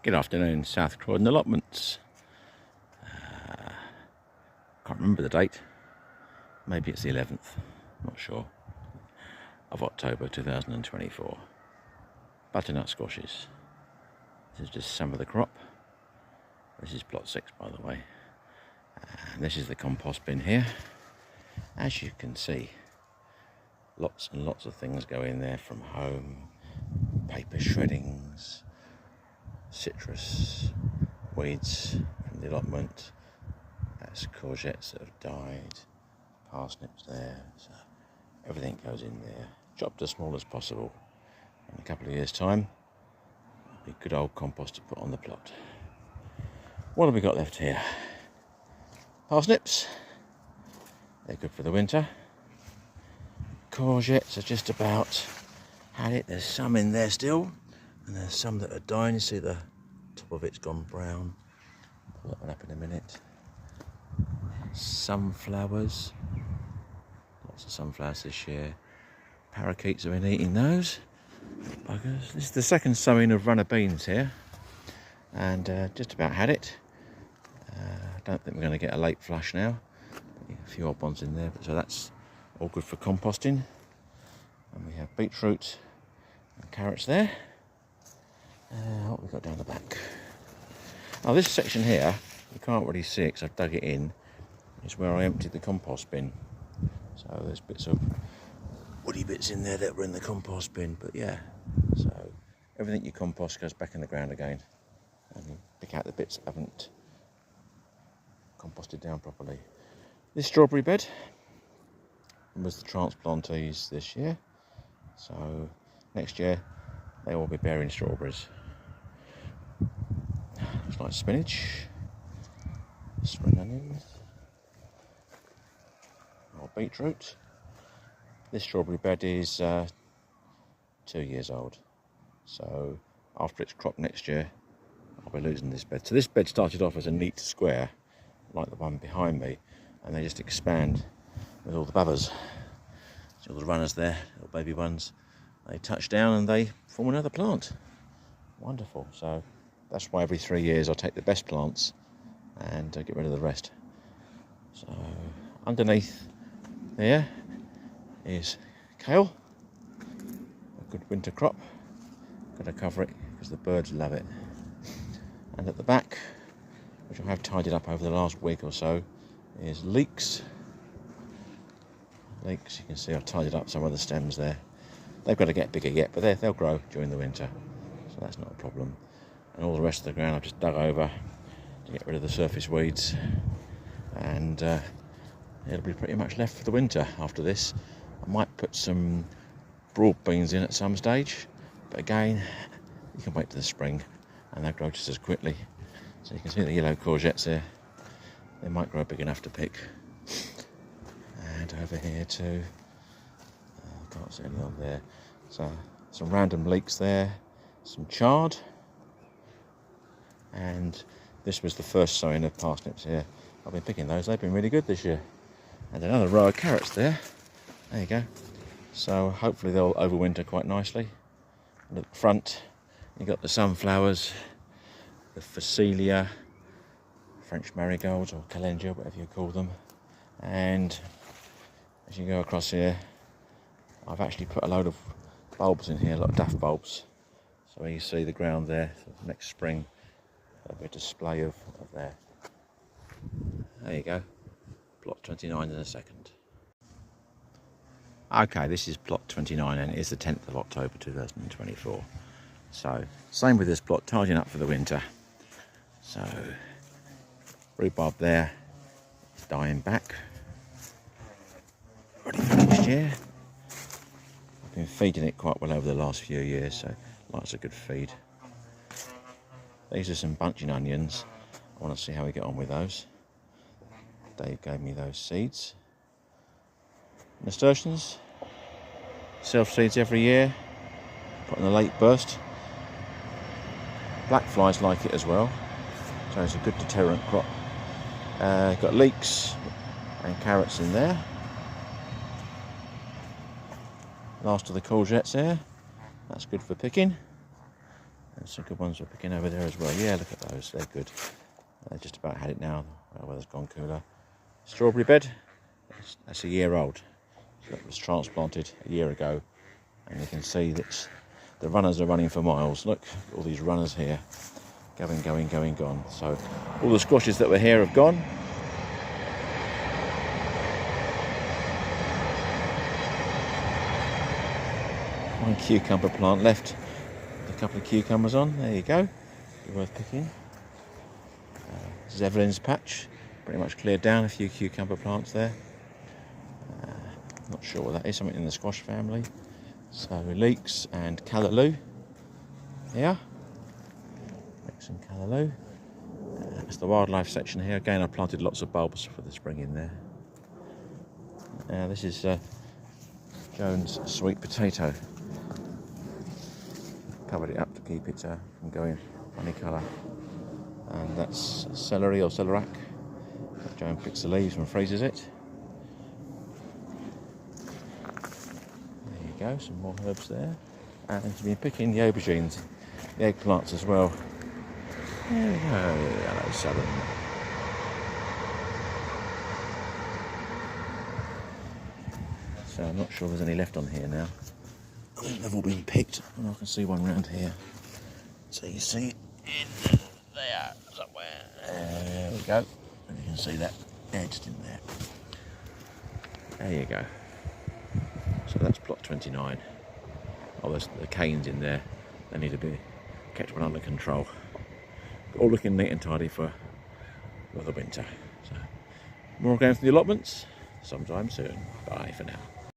Good afternoon, South Croydon allotments. Can't remember the date. Maybe it's the 11th, not sure, of October 2024. Butternut squashes. This is just some of the crop. This is plot 6, by the way. And this is the compost bin here. As you can see, lots and lots of things go in there from home. Paper shreddings, citrus, weeds from the allotment. That's courgettes that have died, parsnips there. So everything goes in there, chopped as small as possible. In a couple of years' time, it'll be good old compost to put on the plot. What have we got left here? Parsnips. They're good for the winter. Courgettes are just about had it. There's some in there still, and there's some that are dying. You see the top of it's gone brown. Pull that one up in a minute. Sunflowers. Lots of sunflowers this year. Parakeets have been eating those. Buggers. This is the second sowing of runner beans here, and just about had it. I don't think we're going to get a late flush now. A few odd ones in there, so that's all good for composting. And we have beetroot and carrots there. What have we got down the back? Oh, this section here, you can't really see it because I've dug it in, is where I emptied the compost bin. So there's bits of woody bits in there that were in the compost bin, but yeah, so everything you compost goes back in the ground again, and you pick out the bits that haven't composted down properly. This strawberry bed was the transplantees this year, so next year they will be bearing strawberries. Looks like spinach, spring onions, more beetroot. This strawberry bed is 2 years old, so after it's cropped next year I'll be losing this bed. So this bed started off as a neat square like the one behind me, and they just expand with all the bubbers. See all the runners there, little baby ones. They touch down and they form another plant. Wonderful. So that's why every 3 years I take the best plants and get rid of the rest. So underneath there is kale, a good winter crop. Got to cover it because the birds love it. And at the back, which I have tidied up over the last week or so, is leeks. Leeks, you can see I've tidied up some of the stems there. They've got to get bigger yet, but they'll grow during the winter, so that's not a problem. And all the rest of the ground I've just dug over to get rid of the surface weeds, and it'll be pretty much left for the winter after this. I might put some broad beans in at some stage, but again, you can wait till the spring and they'll grow just as quickly. So you can see the yellow courgettes there. They might grow big enough to pick. And over here too, I can't see any on there. So some random leeks there, some chard, and this was the first sowing of parsnips here. I've been picking those, they've been really good this year. And another row of carrots there. There you go. So hopefully they'll overwinter quite nicely. And at the front, you've got the sunflowers, the phacelia, French marigolds or calendula, whatever you call them. And as you go across here, I've actually put a load of bulbs in here, a lot of daff bulbs. So when you see the ground there, next spring, there'll be a display of there. There you go, plot 29 in a second. Okay, this is plot 29 and it's the 10th of October 2024. So, same with this plot, tidying up for the winter. So, rhubarb there is dying back, ready for next year. I've been feeding it quite well over the last few years, so lots of good feed. These are some bunching onions. I want to see how we get on with those. Dave gave me those seeds. Nasturtiums, self seeds every year, put in a late burst. Black flies like it as well, so it's a good deterrent crop. Got leeks and carrots in there. Last of the courgettes there, that's good for picking. There's some good ones we're picking over there as well. Yeah, look at those, they're good. They just about had it now, the weather's gone cooler. Strawberry bed, that's a year old. So that was transplanted a year ago, and you can see that the runners are running for miles. Look, all these runners here, going, gone. So all the squashes that were here have gone. One cucumber plant left, a couple of cucumbers on, there you go, be worth picking. This is Evelyn's patch, pretty much cleared down, a few cucumber plants there. Not sure what that is, something in the squash family. So leeks and callaloo here, leeks and callaloo. That's the wildlife section here. Again, I planted lots of bulbs for the spring in there. This is Joan's sweet potato. Covered it up to keep it from going funny colour. And that's celery or celerac. Joan picks the leaves and freezes it. There you go, some more herbs there. And she's been picking the aubergines, the eggplants as well. There we go, hello Southern. So I'm not sure there's any left on here now. I think they've all been picked, and I can see one round here. So you see it in there somewhere. There we go. And you can see that edged in there. There you go. So that's plot 29. Oh, there's the canes in there. They need to be kept under control. All looking neat and tidy for the winter. So more going from the allotments sometime soon. Bye for now.